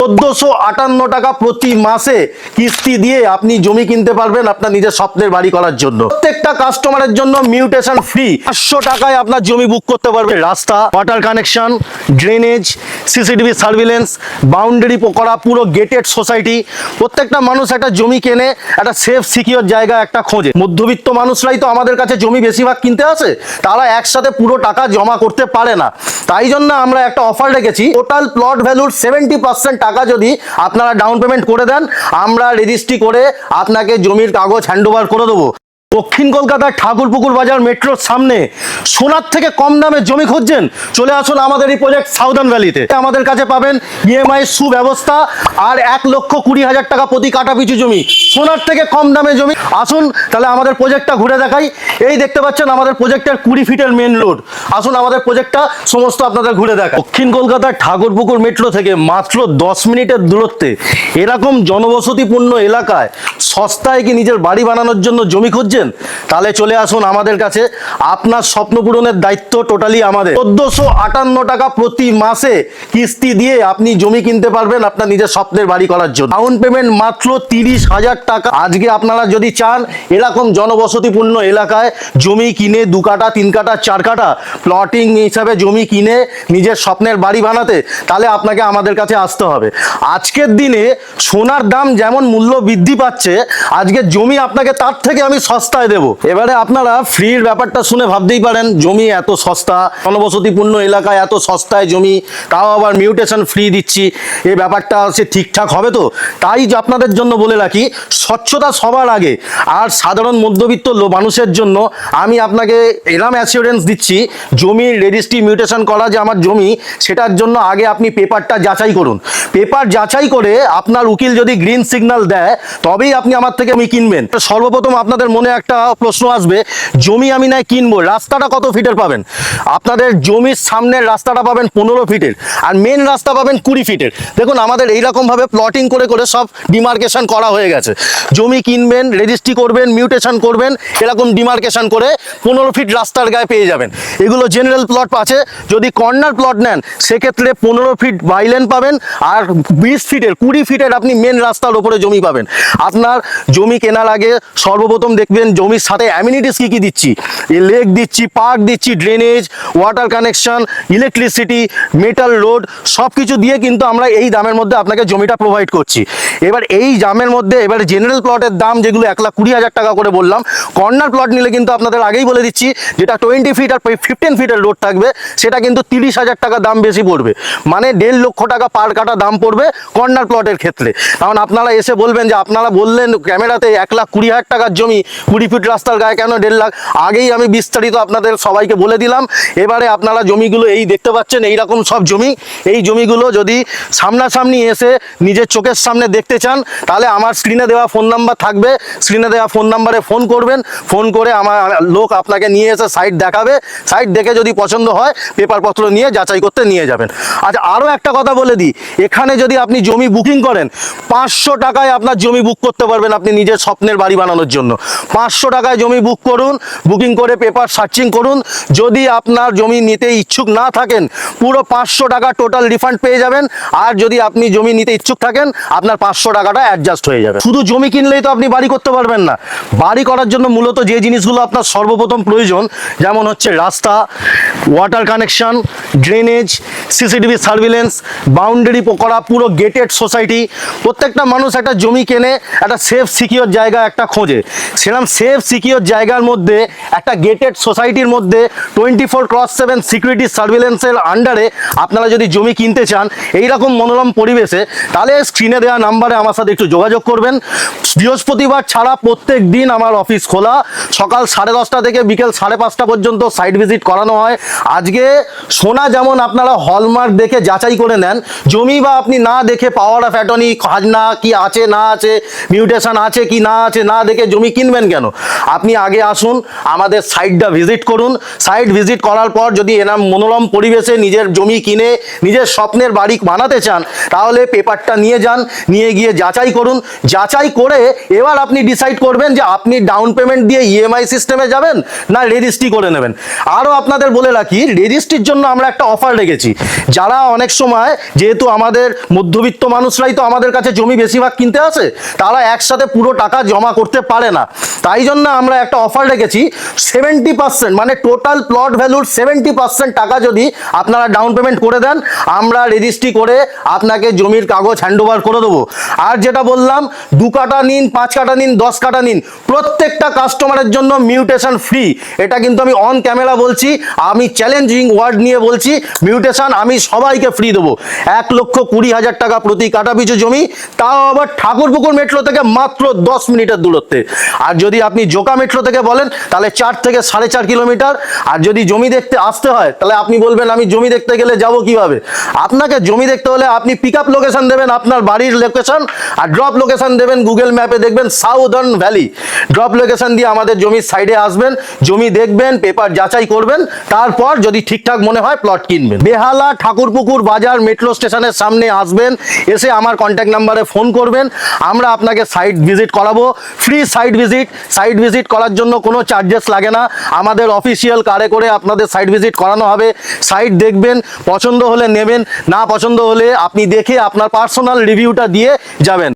1458 টাকা প্রতি মাসে কিস্তি দিয়ে আপনি জমি কিনতে পারবেন আপনার নিজের স্বপ্নের বাড়ি করার জন্য। প্রত্যেকটা কাস্টমারের জন্য মিউটেশন ফ্রি। 500 টাকায় আপনার জমি বুক করতে পারবে। রাস্তা, water connection, drainage, CCTV surveillance, boundary করা পুরো গেটেড সোসাইটি। প্রত্যেকটা মানুষ একটা জমি কেনে একটা সেফ সিকিউর জায়গা একটা খোঁজে। মধ্যবিত্ত মানুষরাই তো আমাদের কাছে জমি বেশিরভাগ কিনতে আসে, তারা একসাথে পুরো টাকা জমা করতে পারে না। তাই জন্য আমরা একটা অফার রেখেছি, টোটাল প্লট ভ্যালুর 70% টাকা যদি আপনারা ডাউন পেমেন্ট করে দেন, আমরা রেজিস্ট্রি করে আপনাকে জমির কাগজ হ্যান্ডওভার করে দেবো। দক্ষিণ কলকাতার ঠাকুরপুকুর বাজার মেট্রোর সামনে সোনার থেকে কম দামে জমি খুঁজছেন, চলে আসুন আমাদের এই প্রজেক্ট সাউদার্ন ভ্যালিতে। আমাদের কাছে পাবেন ইএমআই সুব্যবস্থা আর 1,20,000 টাকা প্রতি কাঠা পিছু জমি, সোনার থেকে কম দামে জমি। আসুন তাহলে আমাদের প্রজেক্টটা ঘুরে দেখাই। এই দেখতে পাচ্ছেন আমাদের প্রজেক্টের 20 ফিটের মেন রোড। আসুন আমাদের প্রজেক্টটা সমস্ত আপনাদের ঘুরে দেখাই। দক্ষিণ কলকাতার ঠাকুরপুকুর মেট্রো থেকে মাত্র 10 মিনিটের দূরত্বে এরকম জনবসতিপূর্ণ এলাকায় সস্তায় কি নিজের বাড়ি বানানোর জন্য জমি খুঁজছেন, তাহলে চলে আসুন আমাদের কাছে। আপনার স্বপ্ন পূরণের দায়িত্ব টোটালি আমাদের। 1458 টাকা প্রতি মাসে কিস্তি দিয়ে আপনি জমি কিনতে পারবেন আপনার নিজের স্বপ্নের বাড়ি করার জন্য। ডাউন পেমেন্ট মাত্র 30,000 টাকা। আজকে আপনারা যদি চান এরকম জনবসতিপূর্ণ এলাকায় জমি কিনে 2 কাঠা 3 কাঠা 4 কাঠা প্লটিং হিসাবে জমি কিনে নিজের স্বপ্নের বাড়ি বানাতে, তাহলে আপনাকে আমাদের কাছে আসতে হবে। আজকের দিনে সোনার দাম যেমন মূল্য বৃদ্ধি পাচ্ছে, আজকে জমি আপনাকে তার থেকে আমি সস্তায় দেব। এবারে আপনারা ফ্রির ব্যাপারটা শুনে ভাবতেই পারেন জমি এত সস্তা, জনবসতিপূর্ণ এলাকায় এত সস্তায় জমি, তাও আবার মিউটেশন ফ্রি দিচ্ছি, এই ব্যাপারটা সে ঠিকঠাক হবে তো? তাই আপনাদের জন্য বলে রাখি, স্বচ্ছতা সবার আগে। আর সাধারণ মধ্যবিত্ত মানুষের জন্য আমি আপনাকে এরম অ্যাসিওরেন্স দিচ্ছি, জমির রেজিস্ট্রি মিউটেশন করা যে আমার জমি, সেটার জন্য আগে আপনি পেপারটা যাচাই করুন। পেপার যাচাই করে আপনার উকিল যদি গ্রিন সিগন্যাল দেয়, তবেই আপনি আমার থেকে জমি কিনবেন। সর্বপ্রথম আপনাদের মনে একটা প্রশ্ন আসবে, জমি আমি নাই কিনবো, রাস্তাটা কত ফিটের পাবেন? আপনাদের জমির সামনের রাস্তাটা পাবেন 15 ফিটের, আর মেন রাস্তা পাবেন 20 ফিটের। দেখুন আমাদের এইরকম ভাবে প্লটিং করে করে সব ডিমার্কেশন করা হয়ে গেছে। জমি কিনবেন, রেজিস্ট্রি করবেন, মিউটেশন করবেন, এরকম ডিমার্কেশন করে 15 ফিট রাস্তার গায়ে পেয়ে যাবেন। এগুলো জেনারেল প্লট আছে। যদি কর্নার প্লট নেন সেক্ষেত্রে 15 ফিট বাইলেন পাবেন, আর 20 ফিটের 20 ফিটের আপনি মেন রাস্তার ওপরে জমি পাবেন। আপনার জমি কেনার আগে সর্বপ্রথম দেখবেন জমির সাথে অ্যামিনিটিস কি কি দিচ্ছি। লেক দিচ্ছি, পার্ক দিচ্ছি, drainage, water connection, electricity, metal road, সব কিছু দিয়ে কিন্তু আমরা এই দামের মধ্যে আপনাকে জমিটা প্রোভাইড করছি। এবার এই দামের মধ্যে এবার জেনারেল প্লটের দাম যেগুলো 1,20,000 টাকা করে বললাম, কর্নার প্লট নিলে কিন্তু আপনাদের আগেই বলে দিচ্ছি, যেটা 20 ফিট আর 15 ফিটের রোড থাকবে সেটা কিন্তু 30,000 টাকা দাম বেশি পড়বে, মানে 1.5 লক্ষ টাকা পার কাটা দাম পড়বে কর্নার প্লটের ক্ষেত্রে। কারণ আপনারা এসে বলবেন যে আপনারা বললেন ক্যামেরাতে 1,20,000 টাকার জমি 20 ফিট রাস্তার গায়ে কেন 1.5 লাখ? আগেই আমি বিস্তারিত আপনাদের সবাইকে বলে দিলাম। এবারে আপনারা জমিগুলো এই দেখতে পাচ্ছেন, এইরকম সব জমি। এই জমিগুলো যদি সামনাসামনি এসে নিজের চোখের সামনে দেখতে চান, তাহলে আমার স্ক্রিনে দেওয়া ফোন নাম্বার থাকবে, স্ক্রিনে দেওয়া ফোন নাম্বারে ফোন করবেন। ফোন করে আমার লোক আপনাকে নিয়ে এসে সাইট দেখাবে। সাইট দেখে যদি পছন্দ হয় পেপারপত্র নিয়ে যাচাই করতে নিয়ে যাবেন। আচ্ছা, আরও একটা কথা বলে দিই, এখানে যদি আপনি জমি বুকিং করেন 500 টাকায় আপনার জমি বুক করতে পারবেন আপনি নিজের স্বপ্নের বাড়ি বানানোর জন্য। 500 টাকায় জমি বুক করুন, বুকিং করে পেপার সার্চিং করুন। যদি আপনার জমি নিতে ইচ্ছুক না থাকেন, পুরো 500 টাকা টোটাল রিফান্ড পেয়ে যাবেন। আর যদি আপনি জমি নিতে ইচ্ছুক থাকেন, আপনার 500 টাকাটা অ্যাডজাস্ট হয়ে যাবে। শুধু জমি কিনলেই তো আপনি বাড়ি করতে পারবেন না। বাড়ি করার জন্য মূলত যে জিনিসগুলো আপনার সর্বপ্রথম প্রয়োজন, যেমন হচ্ছে রাস্তা, water connection, drainage, CCTV surveillance, boundary করা পুরো গেটেড সোসাইটি। প্রত্যেকটা মানুষ একটা জমি কেনে একটা সেফ সিকিউর জায়গা একটা খোঁজে। সেরকম সেফ সিকিউর জায়গার মধ্যে একটা গেটেড সোসাইটির মধ্যে 24/7 সিকিউরিটি সার্ভিলেন্সের আন্ডারে আপনারা যদি জমি কিনতে চান এইরকম মনোরম পরিবেশে, তাহলে স্ক্রিনে দেওয়া নাম্বারে আমার সাথে একটু যোগাযোগ করবেন। বৃহস্পতিবার ছাড়া প্রত্যেক দিন আমার অফিস খোলা। সকাল 10:30 থেকে বিকেল 5:30 পর্যন্ত সাইট ভিজিট করানো হয়। আজকে সোনা যেমন আপনারা হলমার্ক দেখে যাচাই করে নেন, জমি বা আপনি না দেখে পাওয়ার অফ অ্যাটর্নি, খাজনা কি আছে না আছে, মিউটেশন আছে কি না আছে না দেখে জমি কিনবেন কেন? আপনি আগে আসুন, আমাদের সাইটটা ভিজিট করুন। সাইট ভিজিট করার পর যদি এরম মনোরম পরিবেশে নিজের জমি কিনে নিজের স্বপ্নের বাড়ি বানাতে চান, তাহলে পেপারটা নিয়ে যান, নিয়ে গিয়ে যাচাই করুন। যাচাই করে এবার আপনি ডিসাইড করবেন যে আপনি ডাউন পেমেন্ট দিয়ে ইএমআই সিস্টেমে যাবেন না রেজিস্ট্রি করে নেবেন। আরও আপনাদের বলে রাখি, রেজিস্ট্রির জন্য আমরা একটা অফার রেখেছি। যারা অনেক সময়, যেহেতু আমাদের মধ্যবিত্ত মানুষরাই তো আমাদের কাছে জমি বেশিরভাগ কিনতে আসে, তারা একসাথে পুরো টাকা জমা করতে পারে না, তাই জন্য আমরা একটা অফার রেখেছি। 70% মানে টোটাল প্লট ভ্যালুর 70% টাকা যদি আপনারা ডাউন পেমেন্ট করে দেন, আমরা রেজিস্ট্রি করে আপনাকে জমির কাগজ হ্যান্ডওভার করে দেবো। আর যেটা বললাম, 2 কাঠা নিন, 5 কাঠা নিন, 10 কাঠা নিন, প্রত্যেকটা কাস্টমারের জন্য মিউটেশন ফ্রি। এটা কিন্তু আমি অন ক্যামেরা বলছি, আমি চ্যালেঞ্জিং ওয়ার্ড নিয়ে বলছি, মিউটেশন আমি সবাইকে ফ্রি দেবো। 1,20,000 টাকা প্রতি কাঠা পিছু জমি, তাও আবার ঠাকুরপুকুর মেট্রো থেকে মাত্র 10 মিনিটের দূরত্বে। আর যদি আপনি জোকা মেট্রো থেকে বলেন তাহলে 4 থেকে 4.5 কিলোমিটার। আর যদি জমি দেখতে আসতে হয় তাহলে আপনি বলবেন আমি জমি দেখতে গেলে যাব কিভাবে। আপনাকে জমি দেখতে হলে আপনি পিক আপ লোকেশন দেবেন আপনার বাড়ির লোকেশন, আর ড্রপ লোকেশন দেবেন গুগল ম্যাপে, দেখবেন সাউদার্ন ভ্যালি। ড্রপ লোকেশন দিয়ে আমাদের জমির সাইডে আসবেন, জমি দেখবেন, পেপার যাচাই করবেন, তারপর যদি ঠিকঠাক মনে হয় প্লট কিনবেন। বেহালা ঠাকুরপুকুর বাজার মেট্রো স্টেশনের সামনে আসবেন, এসে আমার কন্ট্যাক্ট নাম্বারে ফোন করবেন, আমরা আপনাকে সাইট ভিজিট করাবো, free site visit. Site visit করার জন্য কোনো চার্জেস লাগে না, আমাদের অফিসিয়াল কারে করে আপনাদের সাইট ভিজিট করানো হবে। সাইট দেখবেন, পছন্দ হলে নেবেন, না পছন্দ হলে আপনি দেখে আপনার পার্সোনাল রিভিউটা দিয়ে যাবেন।